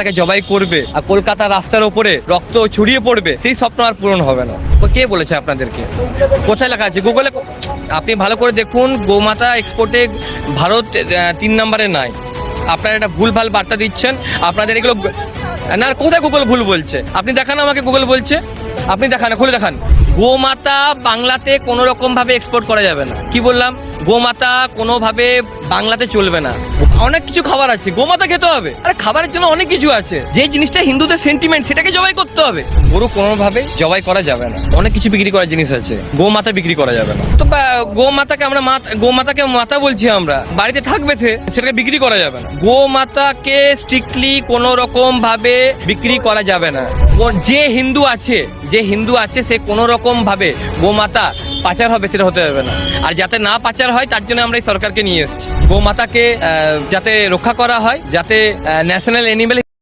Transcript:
তাকে জবাই করবে আর কলকাতা রাস্তার ওপরে রক্ত ছড়িয়ে পড়বে, সেই স্বপ্ন আর পূরণ হবে না। কে বলেছে আপনাদেরকে? কোথায় লেখা আছে? গুগলে আপনি ভালো করে দেখুন, গোমাতা এক্সপোর্টে ভারত 3 নম্বরে নাই। আপনারা একটা ভুলভাল বার্তা দিচ্ছেন। আপনাদের এগুলো না, কোথায় গুগল ভুল বলছে? আপনি দেখান আমাকে, গুগল বলছে। আপনি দেখান, খুলে দেখান। গোমাতা বাংলাতে কোনো রকম ভাবে এক্সপোর্ট করা যাবে না। কি বললাম? গোমাতা কোনোভাবে বাংলাতে চলবে না। অনেক কিছু খাবার আছে, গোমাতা খেতে হবে। আরে খাবারের জন্য অনেক কিছু আছে। যে জিনিসটা হিন্দুদের সেন্টিমেন্ট, সেটাকে জবাই করতে হবে। গরু কোনোভাবে জবাই করা যাবে না। অনেক কিছু বিক্রি করার জিনিস আছে, গোমাতা বিক্রি করা যাবে না। তো গোমাতাকে আমরা গোমাতাকে মাতা বলছি, আমরা বাড়িতে থাকবে, সেটাকে বিক্রি করা যাবে না। গোমাতাকে স্ট্রিক্টলি কোনো রকম ভাবে বিক্রি করা যাবে না। যে হিন্দু আছে সে কোনো রকম ভাবে গোমাতা পাচার হবে সেটা হতে হবে না। আর যাতে না পাচার হয় তার জন্য আমরা এই সরকারকে নিয়ে এসেছি। গোমাতাকে যাতে রক্ষা করা হয়, যাতে ন্যাশনাল অ্যানিমেল